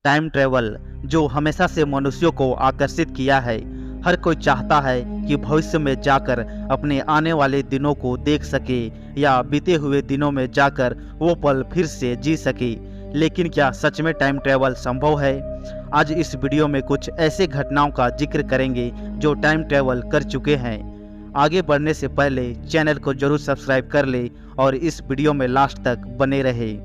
Time travel जो हमेशा से मनुष्यों को आकर्षित किया है। हर कोई चाहता है कि भविष्य में जाकर अपने आने वाले दिनों को देख सके या बीते हुए दिनों में जाकर वो पल फिर से जी सके। लेकिन क्या सच में टाइम ट्रेवल संभव है? आज इस वीडियो में कुछ ऐसे घटनाओं का जिक्र करेंगे जो टाइम ट्रेवल कर चुके हैं। आगे बढ़ने से पहले चैनल को जरूर सब्सक्राइब कर ले और इस वीडियो में लास्ट तक बने रहे।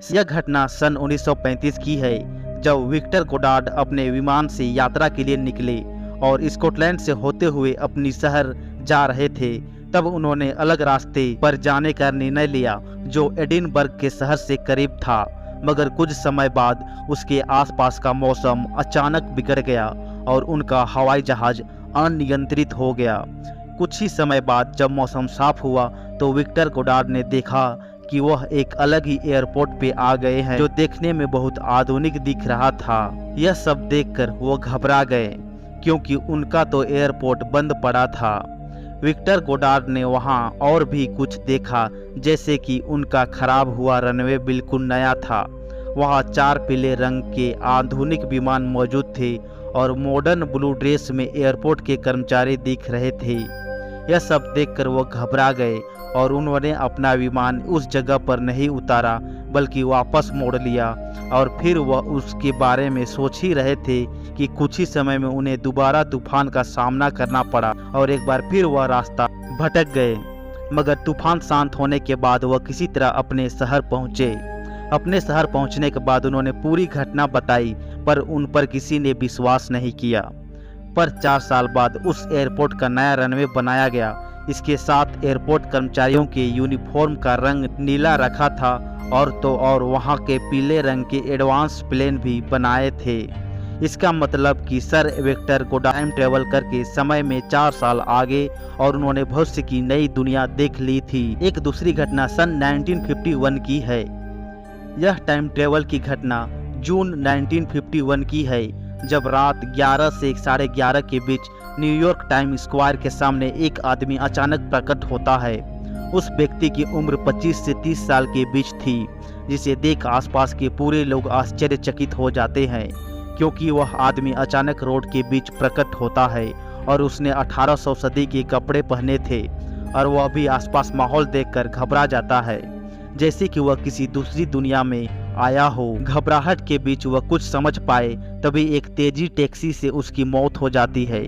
यह घटना सन 1935 की है, जब विक्टर गोडार्ड अपने विमान से यात्रा के लिए निकले और स्कॉटलैंड से होते हुए अपनी शहर जा रहे थे। तब उन्होंने अलग रास्ते पर जाने का निर्णय लिया जो एडिनबर्ग के शहर से करीब था, मगर कुछ समय बाद उसके आसपास का मौसम अचानक बिगड़ गया और उनका हवाई जहाज अनियंत्रित हो गया। कुछ ही समय बाद जब मौसम साफ हुआ तो विक्टर गोडार्ड ने देखा कि वह एक अलग ही एयरपोर्ट पे आ गए हैं, जो देखने में बहुत आधुनिक दिख रहा था। यह सब देखकर वो घबरा गए क्योंकि उनका तो एयरपोर्ट बंद पड़ा था। विक्टर गोडार्ड ने वहां और भी कुछ देखा, जैसे कि उनका खराब हुआ रनवे बिल्कुल नया था। वहां 4 पीले रंग के आधुनिक विमान मौजूद थे और मॉडर्न ब्लू ड्रेस में एयरपोर्ट के कर्मचारी दिख रहे थे। यह सब देखकर वो घबरा गए और उन्होंने अपना विमान उस जगह पर नहीं उतारा बल्कि वापस मोड़ लिया। और फिर वह उसके बारे में सोच ही रहे थे कि कुछ ही समय में उन्हें दोबारा तूफान का सामना करना पड़ा और एक बार फिर वह रास्ता भटक गए। मगर तूफान शांत होने के बाद वह किसी तरह अपने शहर पहुंचे। अपने शहर पहुंचने के बाद उन्होंने पूरी घटना बताई, पर उन पर किसी ने विश्वास नहीं किया। पर 4 साल बाद उस एयरपोर्ट का नया रनवे बनाया गया। इसके साथ एयरपोर्ट कर्मचारियों के यूनिफॉर्म का रंग नीला रखा था और तो और वहां के पीले रंग के एडवांस प्लेन भी बनाए थे। इसका मतलब कि sir Victor Goddard time travel करके समय में 4 साल आगे और उन्होंने भविष्य की नई दुनिया देख ली थी। एक दूसरी घटना सन 1951 की है। यह टाइम ट्रेवल की घटना जून 1951 की है, जब रात 11 से 11:30 के बीच न्यूयॉर्क टाइम स्क्वायर के सामने एक आदमी अचानक प्रकट होता है। उस व्यक्ति की उम्र 25 से 30 साल के बीच थी, जिसे देख आसपास के पूरे लोग आश्चर्यचकित हो जाते हैं, क्योंकि वह आदमी अचानक रोड के बीच प्रकट होता है और उसने 1800 सदी के कपड़े पहने थे और वह भी आसपास माहौल देखकर घबरा जाता है, जैसे कि वह किसी दूसरी दुनिया में आया हो। घबराहट के बीच वह कुछ समझ पाए, तभी एक तेजी टैक्सी से उसकी मौत हो जाती है।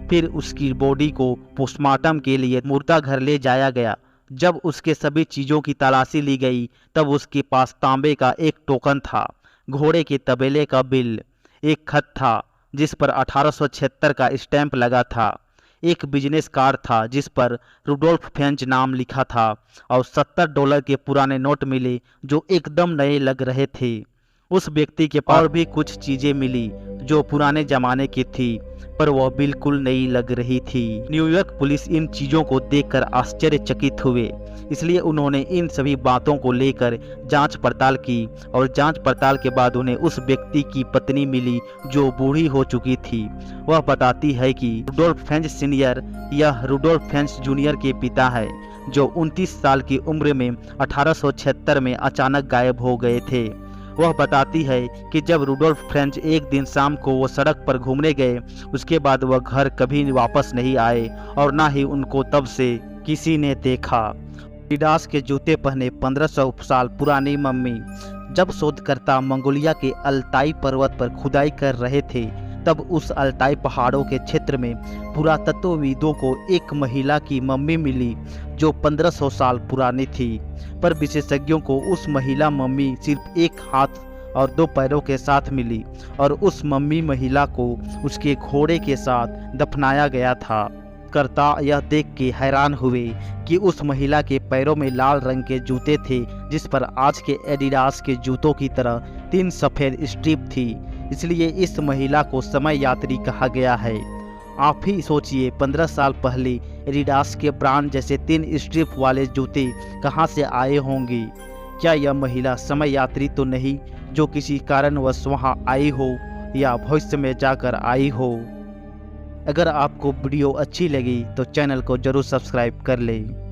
फिर उसकी बॉडी को पोस्टमार्टम के लिए मुर्दाघर ले जाया गया। जब उसके सभी चीजों की तलाशी ली गई तब उसके पास तांबे का एक टोकन था, घोड़े के तबेले का बिल, एक खत था जिस पर 1876 का स्टैंप लगा था, एक बिजनेस कार्ड था जिस पर रुडोल्फ फेंच नाम लिखा था और $70 के पुराने नोट मिले जो एकदम नए लग रहे थे। उस व्यक्ति के पास और भी कुछ चीजें मिली जो पुराने जमाने की थी, पर वह बिल्कुल नई लग रही थी। न्यूयॉर्क पुलिस इन चीजों को देखकर आश्चर्यचकित हुए, इसलिए उन्होंने इन सभी बातों को लेकर जांच पड़ताल की और जांच पड़ताल के बाद उन्हें उस व्यक्ति की पत्नी मिली जो बूढ़ी हो चुकी थी। वह बताती है कि रुडोल्फ फेंच सीनियर यह रुडोल्फ फेंच जूनियर के पिता है, जो 29 साल की उम्र में 1876 में अचानक गायब हो गए थे। वह बताती है कि जब रुडोल्फ फ्रेंच एक दिन शाम को वो सड़क पर घूमने गए, उसके बाद वह घर कभी वापस नहीं आए और ना ही उनको तब से किसी ने देखा। एडिडास के जूते पहने 1500 साल पुरानी मम्मी। जब शोधकर्ता मंगोलिया के अल्ताई पर्वत पर खुदाई कर रहे थे, तब उस अल्ताई पहाड़ों के क्षेत्र में पुरातत्वविदों को एक महिला की मम्मी मिली जो 1500 साल पुरानी थी, पर विशेषज्ञों को उस महिला मम्मी सिर्फ एक हाथ और 2 पैरों के साथ मिली और उस मम्मी महिला को उसके घोड़े के साथ दफनाया गया था। कर्ता यह देख के हैरान हुए कि उस महिला के पैरों में लाल रंग के जूते थे, जिस पर आज के एडिडास के जूतों की तरह 3 सफ़ेद स्ट्रिप थी, इसलिए इस महिला को समय यात्री कहा गया है। आप ही सोचिए, 15 साल पहले एडिडास के ब्रांड जैसे 3 स्ट्रिप वाले जूते कहां से आए होंगे? क्या यह महिला समय यात्री तो नहीं जो किसी कारणवश वहां आई हो या भविष्य में जाकर आई हो? अगर आपको वीडियो अच्छी लगी तो चैनल को जरूर सब्सक्राइब कर लें।